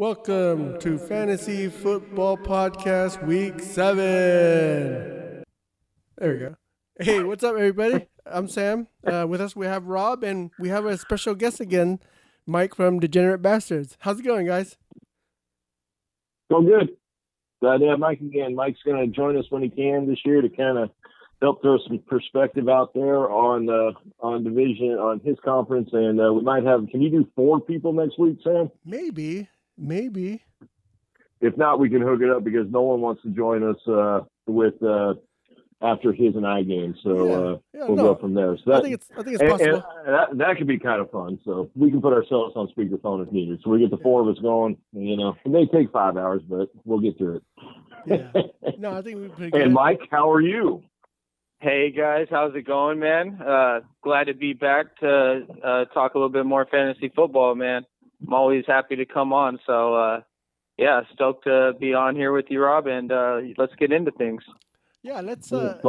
Welcome to Fantasy Football Podcast Week 7. There we go. Hey, what's up, everybody? I'm Sam. With us, we have Rob, and we have a special guest again, Mike from Degenerate Bastards. How's it going, guys? Going good. Glad to have Mike again. Mike's going to join us when he can this year to kind of help throw some perspective out there on division, on his conference. And we might have, can you do 4 people next week, Sam? Maybe. If not, we can hook it up because no one wants to join us with after his and I game. So we'll go from there. So I think it's possible. And that could be kind of fun. So we can put ourselves on speakerphone if needed. So we get the 4 of us going. It may take 5 hours, but we'll get through it. Yeah. No, I think we're pretty good. And Mike, how are you? Hey guys, how's it going, man? Glad to be back to talk a little bit more fantasy football, man. I'm always happy to come on. So, stoked to be on here with you, Rob, and let's get into things. Yeah, let's start.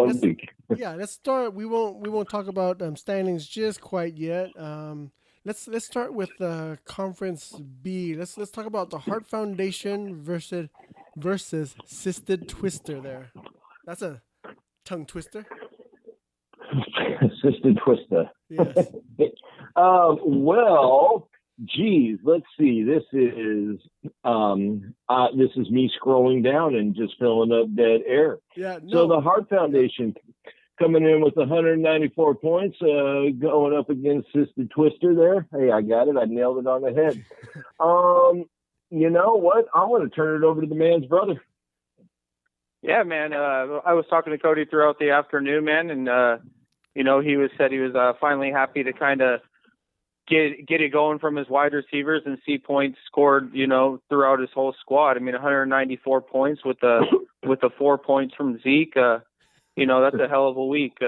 We won't talk about standings just quite yet. Let's start with Conference B. Let's talk about the Heart Foundation versus Sisted Twister. There, that's a tongue twister. Sisted Twister. Yes. Let's see. This is me scrolling down and just filling up dead air. Yeah. No. So the Heart Foundation coming in with 194 points, going up against Sisted Twister there. Hey, I got it. I nailed it on the head. You know what? I'm going to turn it over to the man's brother. Yeah, man. I was talking to Cody throughout the afternoon, man, and he said he was finally happy to kind of get it going from his wide receivers and see points scored, throughout his whole squad. I mean, 194 points with the 4 points from Zeke. That's a hell of a week.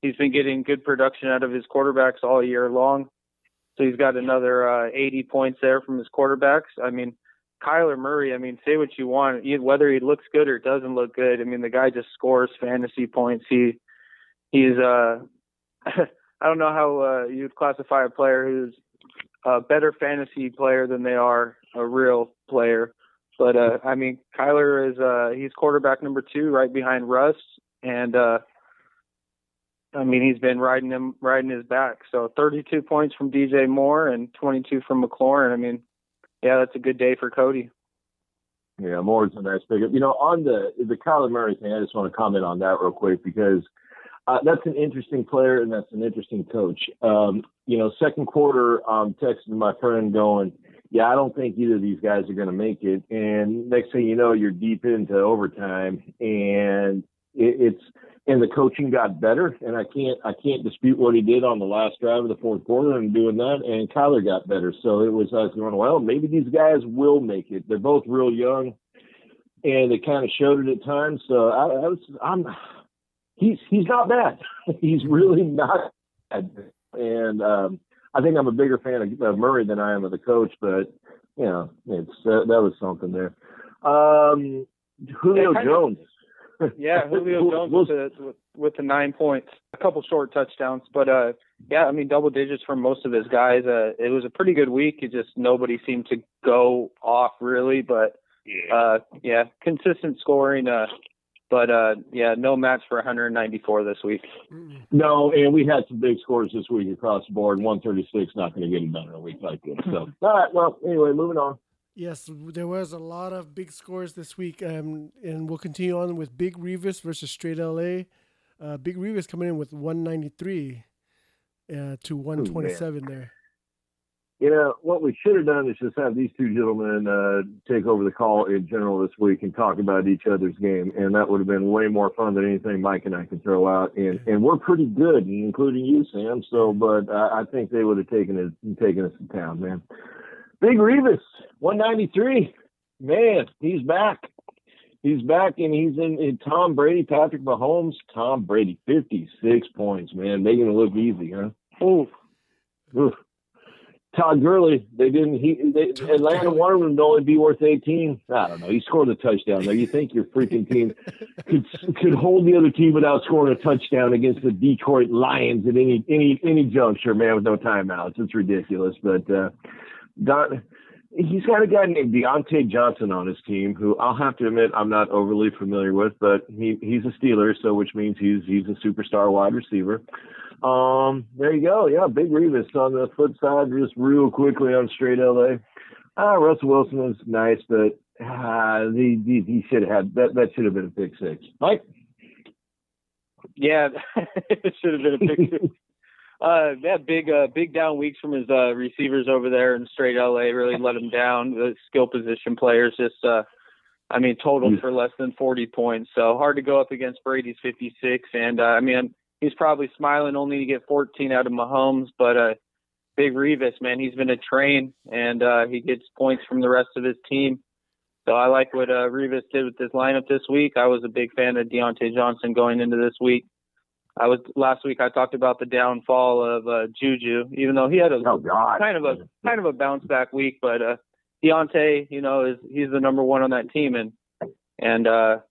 He's been getting good production out of his quarterbacks all year long. So he's got another 80 points there from his quarterbacks. I mean, Kyler Murray, say what you want, whether he looks good or doesn't look good. I mean, the guy just scores fantasy points. He's I don't know how you'd classify a player who's a better fantasy player than they are a real player. But, Kyler is he's quarterback number 2 right behind Russ. And, he's been riding his back. So 32 points from DJ Moore and 22 from McLaurin. That's a good day for Cody. Yeah, Moore's a nice pickup. On the Kyler Murray thing, I just want to comment on that real quick because that's an interesting player and that's an interesting coach. Second quarter, I'm texting my friend going, I don't think either of these guys are going to make it. And next thing you know, you're deep into overtime, and and the coaching got better. And I can't dispute what he did on the last drive of the fourth quarter and doing that. And Kyler got better. So I was going, well, maybe these guys will make it. They're both real young, and they kind of showed it at times. So he's not bad. He's really not bad. And I think I'm a bigger fan of Murray than I am of the coach. But that was something there. Julio Jones. Yeah, Julio Jones with the 9 points, a couple short touchdowns, but double digits from most of his guys. It was a pretty good week. Nobody seemed to go off really, but consistent scoring. No match for 194 this week. No, and we had some big scores this week across the board. 136 not going to get it done in a week like this. So, all right. Well, anyway, moving on. Yes, there was a lot of big scores this week, and we'll continue on with Big Revis versus Straight LA. Big Revis coming in with 193 to 127 there. What we should have done is just have these two gentlemen take over the call in general this week and talk about each other's game, and that would have been way more fun than anything Mike and I could throw out. And we're pretty good, including you, Sam. So, but I think they would have taken us to town, man. Big Revis, 193. Man, he's back. He's back, and he's in Tom Brady, Patrick Mahomes. Tom Brady, 56 points, man. Making it look easy, huh? Oof. Todd Gurley, Atlanta wanted him to only be worth 18. I don't know. He scored a touchdown. Now, you think your freaking team could hold the other team without scoring a touchdown against the Detroit Lions at any juncture, man, with no timeouts. It's ridiculous. But he's got a guy named Deontay Johnson on his team, who I'll have to admit I'm not overly familiar with, but he's a Steeler, so which means he's a superstar wide receiver. There you go. Yeah, Big Revis on the flip side, just real quickly on straight LA. Russell Wilson was nice, but he should have had that should have been a pick six. Mike? Yeah, it should have been a pick six. Yeah, big down weeks from his receivers over there in straight LA really let him down. The skill position players just, totaled for less than 40 points. So hard to go up against Brady's 56. And, he's probably smiling only to get 14 out of Mahomes. But Big Revis, man, he's been a train, and he gets points from the rest of his team. So I like what Revis did with this lineup this week. I was a big fan of Deontay Johnson going into this week. Last week I talked about the downfall of Juju, even though he had kind of a bounce back week, but Deontay, he's the number one on that team, and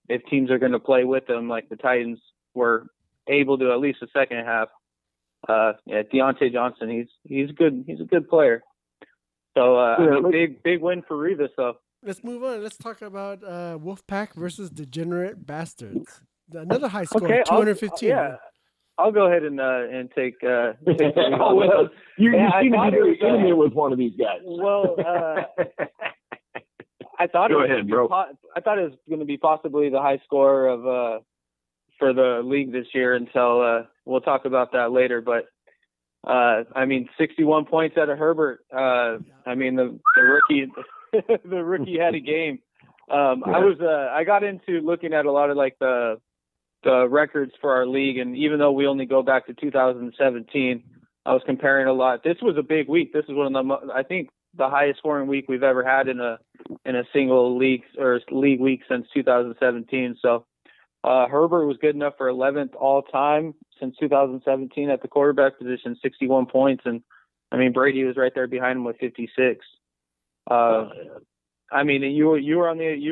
if teams are going to play with him like the Titans were able to at least the second half, Deontay Johnson, he's good. He's a good player. So big win for Revis though. Let's move on. Let's talk about Wolfpack versus Degenerate Bastards. Another high score, 215. I'll go ahead and take. You seem to be very intimate with one of these guys. Well, I thought go ahead, bro. I thought it was going to be possibly the high score of for the league this year until we'll talk about that later. But 61 points out of Herbert. The rookie, the rookie had a game. I got into looking at a lot of like the records for our league, and even though we only go back to 2017, I was comparing a lot. This was a big week. This is one of I think the highest scoring week we've ever had in a single league or league week since 2017. So Herbert was good enough for 11th all time since 2017 at the quarterback position, 61 points, and Brady was right there behind him with 56. You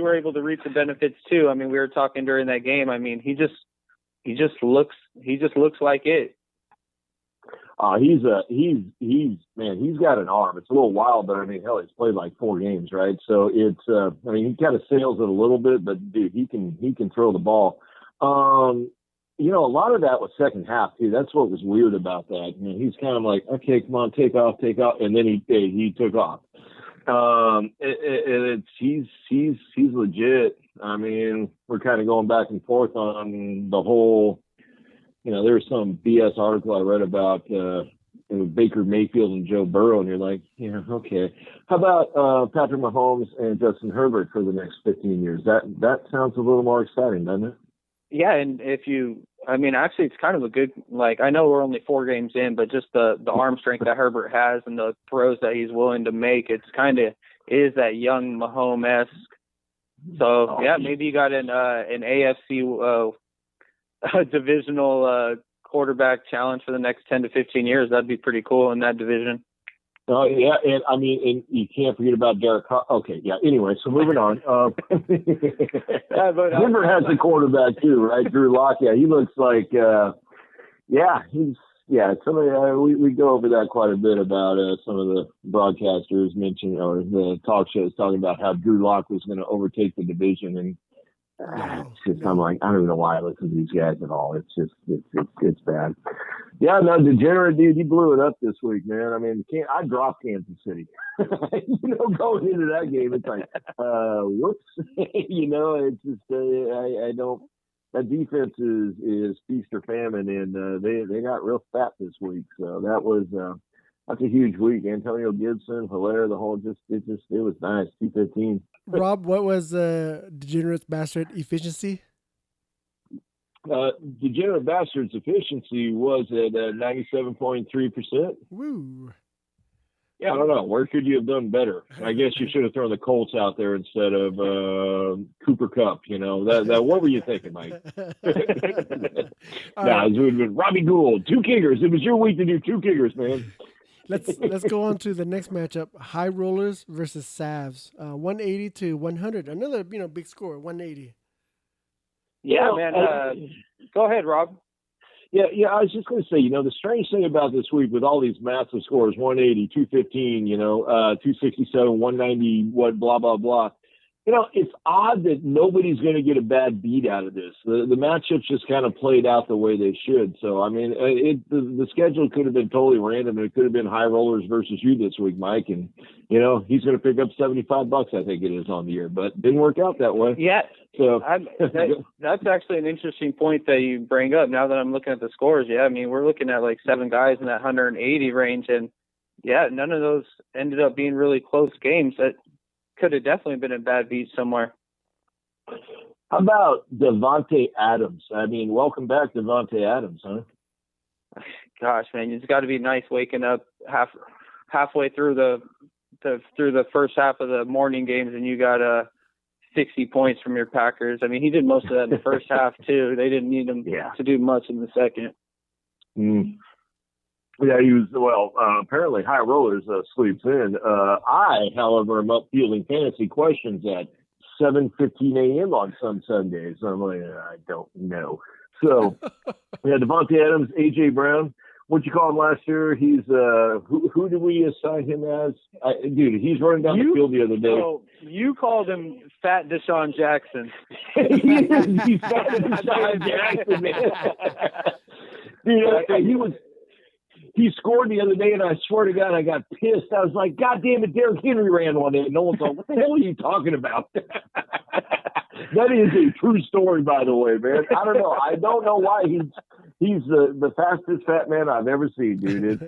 were able to reap the benefits too. We were talking during that game. He just looks like it. He's got an arm. It's a little wild, but he's played like 4 games, right? So it's he kind of sails it a little bit, but dude, he can throw the ball. A lot of that was second half too. That's what was weird about that. He's kind of like, okay, come on, take off, and then he took off. He's legit. We're kind of going back and forth on the whole. There was some BS article I read about Baker Mayfield and Joe Burrow, and you're like, okay. How about Patrick Mahomes and Justin Herbert for the next 15 years? That sounds a little more exciting, doesn't it? Yeah, and actually, it's kind of a good. I know we're only 4 games in, but just the arm strength that Herbert has and the throws that he's willing to make, it's kind of is that young Mahomes-esque. So maybe you got an AFC divisional quarterback challenge for the next 10 to 15 years. That'd be pretty cool in that division. Oh yeah, and you can't forget about Derek Carr. Okay, yeah. Anyway, so moving on. Denver has a quarterback too, right? Drew Lock. Yeah, he looks like. Somebody we go over that quite a bit about some of the broadcasters mentioned or the talk shows talking about how Drew Lock was going to overtake the division, and I'm like, I don't even know why I listen to these guys at all. It's bad. Yeah, no, Degenerate dude, he blew it up this week, man. I dropped Kansas City. Going into that game, it's like, whoops. It's just, I don't. That defense is feast or famine, and they got real fat this week. So that's a huge week. Antonio Gibson, Hilaire, the whole it was nice. 215. Rob, what was Degenerate Bastard efficiency? Degenerate Bastard's efficiency was at 97.3%. Woo. Yeah, I don't know. Where could you have done better? I guess you should have thrown the Colts out there instead of Cooper Kupp. That. What were you thinking, Mike? It would have been Robbie Gould, 2 kickers. It was your week to do 2 kickers, man. Let's go on to the next matchup: High Rollers versus Savs. 180 to 100. Another big score. 180. Yeah, man. Go ahead, Rob. Yeah. I was just going to say, the strange thing about this week with all these massive scores, 180, 215, 267, 190, what, blah, blah, blah. It's odd that nobody's going to get a bad beat out of this. The matchups just kind of played out the way they should. So, I mean, the schedule could have been totally random. It could have been high rollers versus you this week, Mike. And, he's going to pick up $75, I think it is, on the year. But didn't work out that way. Yeah. So that's actually an interesting point that you bring up now that I'm looking at the scores. Yeah, I mean, we're looking at like 7 guys in that 180 range. And, yeah, none of those ended up being really close games. That could have definitely been a bad beat somewhere. How about Devontae Adams? I mean, welcome back, Devontae Adams, huh? Gosh, man, it's got to be nice waking up halfway through the first half of the morning games and you got 60 points from your Packers. I mean, he did most of that in the first half too. They didn't need him to do much in the second. Mm. Yeah, he was, apparently High Rollers sleeps in. I, however, am up fielding fantasy questions at 7:15 a.m. on some Sundays. I'm like, I don't know. So, we had Devontae Adams, A.J. Brown. What'd you call him last year? He's, who did we assign him as? Dude, he's running down the field the other day. Oh, you called him Fat Deshaun Jackson. He's Fat Deshaun Jackson, man. Dude, he scored the other day, and I swear to God, I got pissed. I was like, God damn it, Derrick Henry ran one day. And no one's like, what the hell are you talking about? That is a true story, by the way, man. I don't know. I don't know why he's the fastest fat man I've ever seen, dude. It's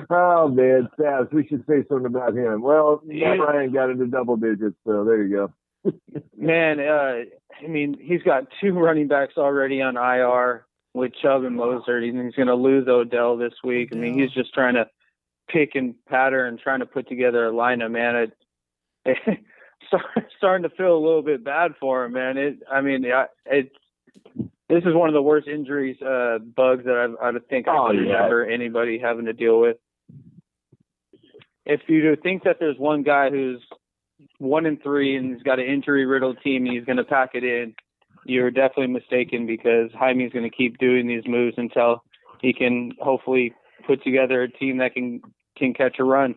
oh, man, Stabs. We should say something about him. Well, Matt Ryan got into double digits, so there you go. Man, I mean, he's got 2 running backs already on IR. With Chubb and Mozart, he's going to lose Odell this week. I mean, he's just trying to pick and patter and trying to put together a lineup, man. It's starting to feel a little bit bad for him, man. This is one of the worst injuries, bugs that I think I can remember anybody having to deal with. If you think that there's one guy who's 1-3 and he's got an injury-riddled team and he's going to pack it in, you're definitely mistaken because Jaime's going to keep doing these moves until he can hopefully put together a team that can catch a run.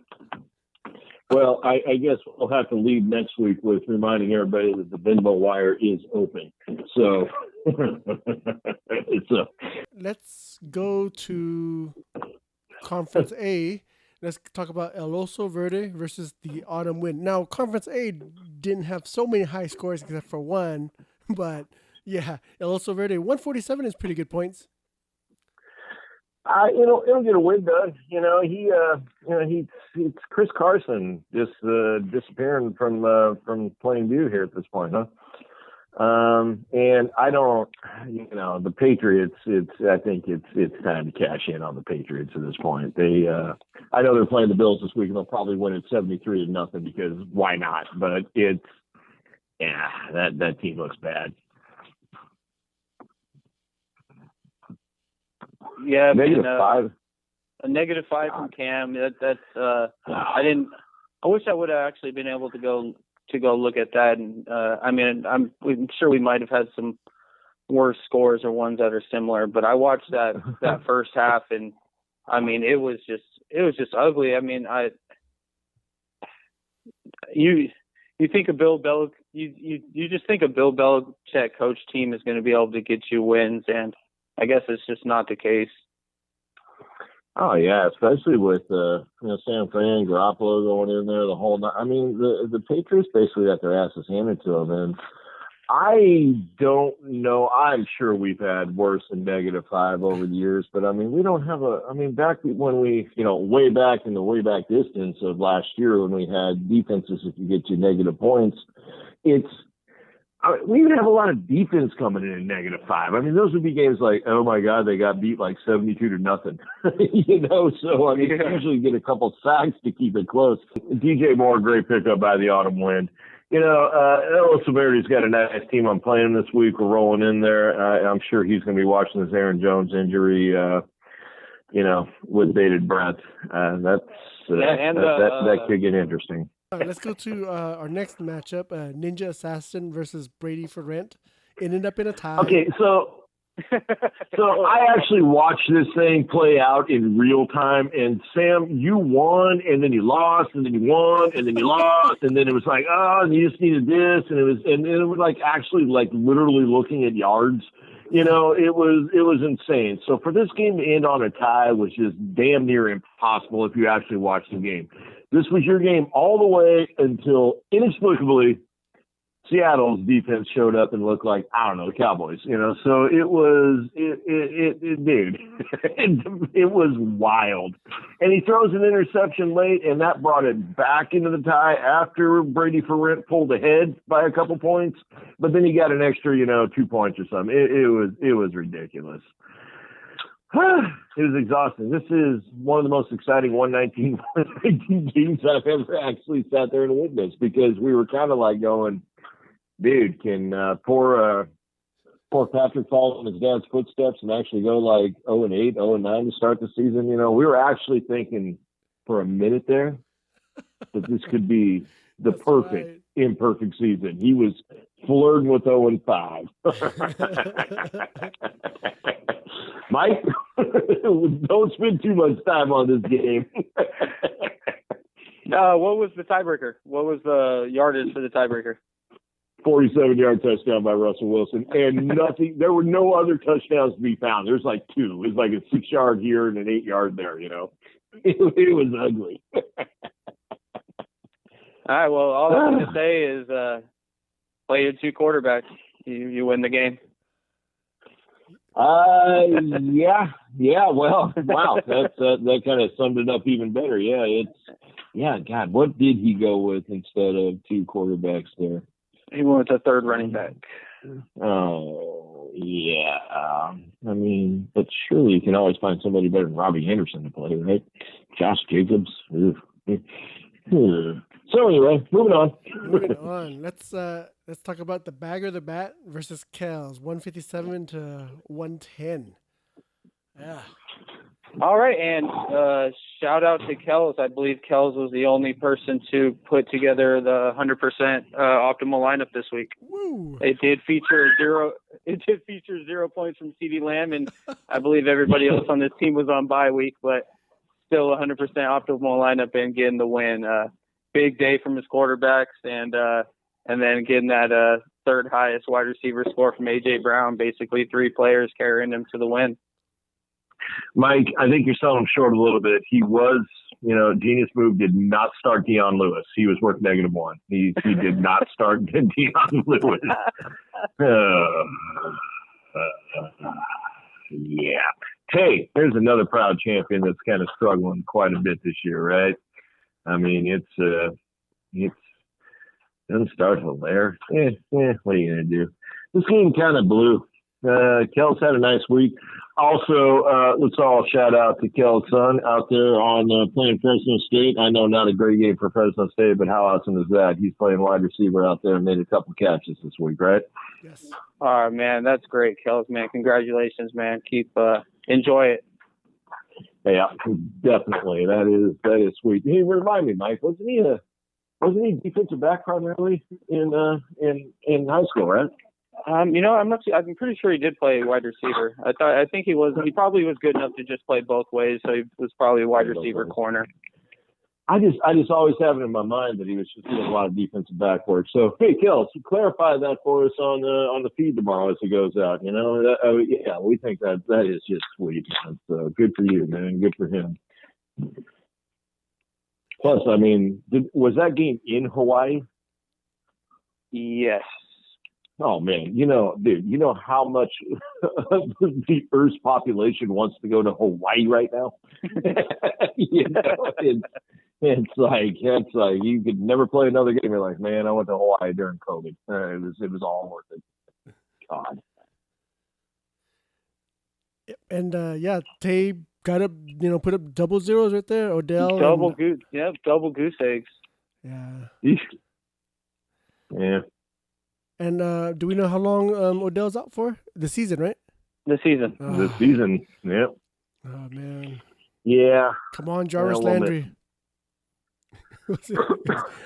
Well, I guess we'll have to leave next week with reminding everybody that the Venmo wire is open. So let's go to Conference A. Let's talk about El Oso Verde versus the Autumn Wind. Now, Conference A didn't have so many high scores except for one. But yeah, El Oso Verde 147 is pretty good points. It'll get a win done. It's Chris Carson just disappearing from plain view here at this point, huh? And I don't, the Patriots. I think it's time to cash in on the Patriots at this point. I know they're playing the Bills this week, and they'll probably win it 73-0 because why not? But that team looks bad. Yeah, -5. A -5 from Cam. I wish I would have actually been able to go look at that. And I'm sure we might have had some worse scores or ones that are similar. But I watched that first half, and I mean it was just ugly. I mean You think a Bill Belichick, you just think a Bill Belichick coach team is going to be able to get you wins, and I guess it's just not the case. Oh yeah, especially with San Fran, Garoppolo going in there the whole night. I mean, the Patriots basically got their asses handed to them, and I don't know. I'm sure we've had worse than -5 over the years, but I mean, we don't have back when we, way back in the way back distance of last year when we had defenses that could get you negative points, we even have a lot of defense coming in at -5. I mean, those would be games like, oh my God, they got beat like 72-0. So I mean, usually get a couple sacks to keep it close. DJ Moore, great pickup by the Autumn Wind. El Oso Verde's got a nice team. I'm playing this week. We're rolling in there. I'm sure he's going to be watching this Aaron Jones injury, with bated breath. That could get interesting. Let's go to our next matchup, Ninja Assassin versus Brady for Rent. It ended up in a tie. Okay, so So I actually watched this thing play out in real time. And Sam, you won, and then you lost, and then you won, and then you lost, and then it was like, oh, and you just needed this, and it was like actually like literally looking at yards. You know, it was insane. So for this game to end on a tie was just damn near impossible if you actually watched the game. This was your game all the way until inexplicably Seattle's defense showed up and looked like, I don't know, the Cowboys, you know. So it was, dude, it was wild. And he throws an interception late, and that brought it back into the tie after Brady Ferrent pulled ahead by a couple points. But then he got an extra, 2 points or something. It was ridiculous. It was exhausting. This is one of the most exciting 119 games I've ever actually sat there and witnessed, because we were kind of like going, dude, can poor Patrick follow in his dad's footsteps and actually go like 0-8, 0-9 to start the season? You know, we were actually thinking for a minute there that this could be the perfect imperfect season. He was flirting with 0-5. Mike, don't spend too much time on this game. What was the tiebreaker? What was the yardage for the tiebreaker? 47-yard touchdown by Russell Wilson, and nothing. There were no other touchdowns to be found. There's like 2. It was like a 6-yard here and an 8-yard there. You know, it was ugly. All right. Well, all I'm going to say is play your 2 quarterbacks. You win the game. Yeah. Well, wow. That kind of summed it up even better. Yeah. God, what did he go with instead of 2 quarterbacks there? He went with a 3rd running back. Oh, yeah. I mean, but surely you can always find somebody better than Robbie Anderson to play, right? Josh Jacobs. So anyway, moving on. Let's talk about the bag or the bat versus Kells, 157 to 110. Yeah. All right, and shout out to Kells. I believe Kells was the only person to put together the 100% optimal lineup this week. Woo. It did feature 0 points from CeeDee Lamb, and I believe everybody else on this team was on bye week, but still 100% optimal lineup and getting the win. Big day from his quarterbacks, and then getting that 3rd highest wide receiver score from A.J. Brown. Basically 3 players carrying him to the win. Mike, I think you're selling him short a little bit. He was, genius move did not start Deion Lewis. He was worth -1. He did not start Deion Lewis. Yeah. Hey, there's another proud champion that's kind of struggling quite a bit this year, right? I mean, it doesn't start Hilaire. What are you gonna do? This game kind of blew. Kel's had a nice week. Also, let's all shout out to Kel's son out there on playing Fresno State. I know not a great game for Fresno State, but how awesome is that? He's playing wide receiver out there and made a couple catches this week, right? Yes. All right, man. That's great, Kells, man. Congratulations, man. Keep enjoy it. Yeah, definitely. That is sweet. Hey, remind me, Mike, wasn't he defensive back primarily in high school, right? I'm pretty sure he did play wide receiver. I think he probably was good enough to just play both ways, so he was probably a wide receiver corner. I just always have it in my mind that he was just doing a lot of defensive back work. So hey, Kels, clarify that for us on the feed tomorrow as it goes out. Yeah, we think that is just sweet. That's good for you, man. Good for him. Plus, I mean, was that game in Hawaii? Yes. Oh man, dude, you know how much the Earth's population wants to go to Hawaii right now? It's like you could never play another game. You're like, man, I went to Hawaii during COVID. It was all worth it. God. And Tay got up, put up double zeros right there. Odell. Double goose eggs. Yeah. Yeah. And do we know how long Odell's out for? The season, right? The season. The season. Yep. Oh man. Yeah. Come on, Jarvis Landry. Well,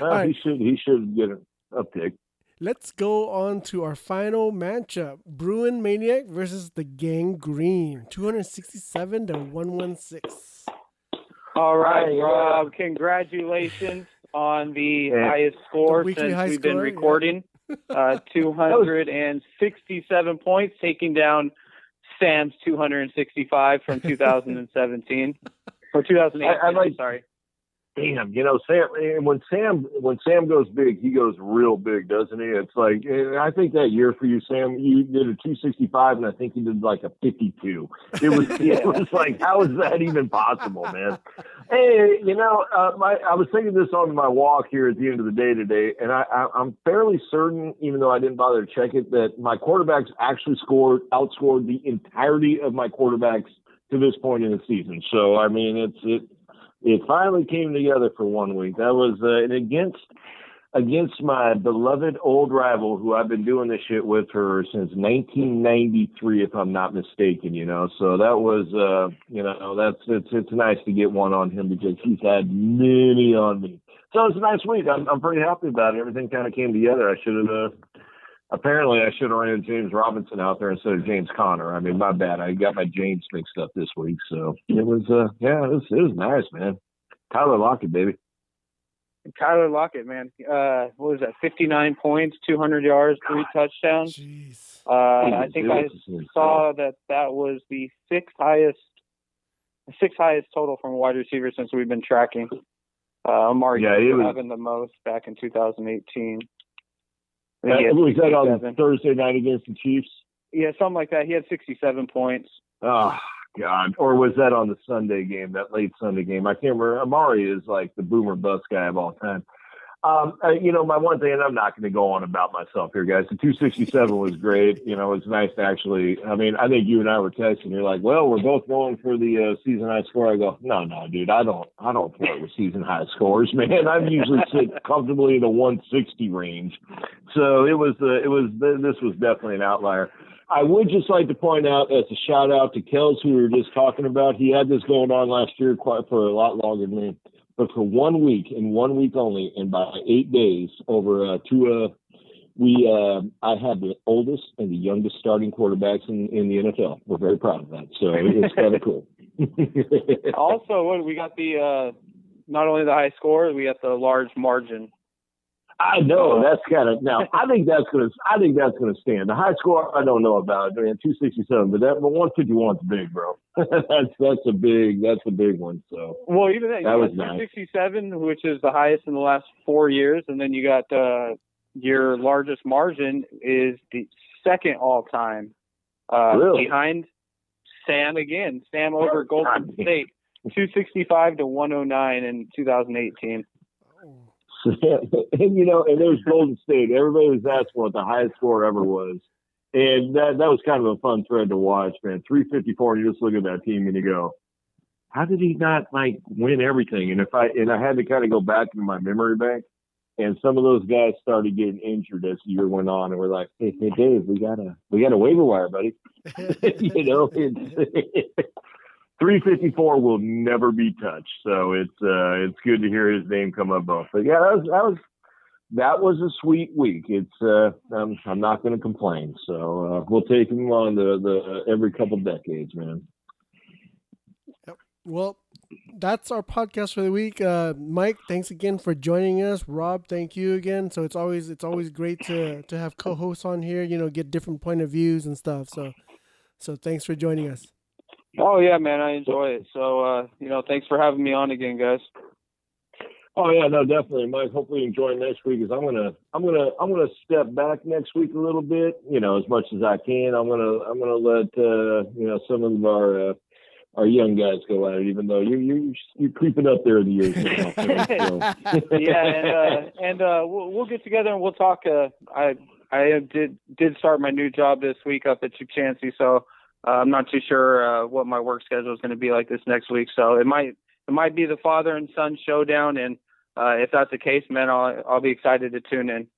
right. He should get a pick. Let's go on to our final matchup: Bruin Maniac versus the Gang Green. 267 to 116. All right, Hi, Rob. Congratulations on the Yeah. highest score weekly since high we've score, been yeah. recording. 267 points, taking down Sam's 265 from 2017 or 2018. Sorry. Damn, Sam. When Sam goes big, he goes real big, doesn't he? It's like I think that year for you, Sam, you did a 265, and I think you did like a 52. It was like, how is that even possible, man? Hey, I was thinking this on my walk here at the end of the day today, and I'm fairly certain, even though I didn't bother to check it, that my quarterbacks actually outscored the entirety of my quarterbacks to this point in the season. So I mean, it finally came together for 1 week. That was against my beloved old rival, who I've been doing this shit with her since 1993, if I'm not mistaken. So that was it's nice to get one on him because he's had many on me. So it's a nice week. I'm pretty happy about it. Everything kind of came together. I should have ran James Robinson out there instead of James Conner. I mean, my bad. I got my James mixed up this week. So it was, it was nice, man. Tyler Lockett, baby. Tyler Lockett, man. What was that? 59 points, 200 yards, 3 touchdowns. Jeez. I think I saw that was the sixth highest total from a wide receiver since we've been tracking. Amari having the most back in 2018. Was that on Thursday night against the Chiefs? Yeah, something like that. He had 67 points. Oh, God. Or was that on the Sunday game, that late Sunday game? I can't remember. Amari is like the boomer bust guy of all time. My one thing, and I'm not going to go on about myself here, guys. The 267 was great. It's nice to actually, I mean, I think you and I were texting. You're like, well, we're both going for the season high score. I go, no, dude, I don't flirt with season high scores, man. I usually sit comfortably in the 160 range. So this was definitely an outlier. I would just like to point out, as a shout out to Kels, who we were just talking about, he had this going on last year for a lot longer than me. But for 1 week and 1 week only, and by 8 days over I had the oldest and the youngest starting quarterbacks in the NFL. We're very proud of that. So it's kind of cool. Also, we got the not only the high score, we got the large margin. I know that's kind of now. I think that's gonna stand. The high score I don't know about, man. 267, but 151's big, bro. that's a big one. So even that was 267, nice. Which is the highest in the last 4 years, and then you got your largest margin is the second all time, really? Behind Sam again. Sam over Golden State, 265 to 109 in 2018. And there's Golden State. Everybody was asking what the highest score ever was, and that was kind of a fun thread to watch, man. 354, and you just look at that team and you go, how did he not win everything? And I had to kind of go back into my memory bank, and some of those guys started getting injured as the year went on, and we're like, hey Dave, we got a waiver wire, buddy. 354 will never be touched, so it's good to hear his name come up both. But yeah, that was a sweet week. It's I'm not going to complain. So we'll take him on the every couple decades, man. Yep. Well, that's our podcast for the week. Mike, thanks again for joining us. Rob, thank you again. So it's always great to have co-hosts on here. Get different point of views and stuff. So thanks for joining us. Oh yeah, man, I enjoy it. So thanks for having me on again, guys. Oh yeah, no, definitely, Mike. Hopefully, you enjoy next week. Because I'm gonna step back next week a little bit. As much as I can. I'm gonna let some of our young guys go at it. Even though you're creeping up there in the years now. So. Yeah, and we'll get together and we'll talk. I did start my new job this week up at Chansey, so. I'm not too sure what my work schedule is going to be like this next week, so it might be the father and son showdown, and if that's the case, man, I'll be excited to tune in.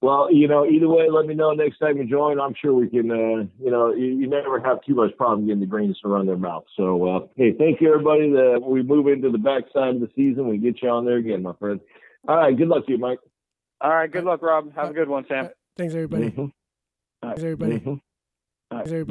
Well, either way, let me know next time you join. I'm sure we can. You never have too much problem getting the greens to run their mouth. So, hey, thank you, everybody. We move into the backside of the season. We get you on there again, my friend. All right, good luck to you, Mike. All right. Good luck, Rob. Have a good one, Sam. Thanks, everybody. Mhm. Thanks, everybody. Mhm. Thanks, everybody.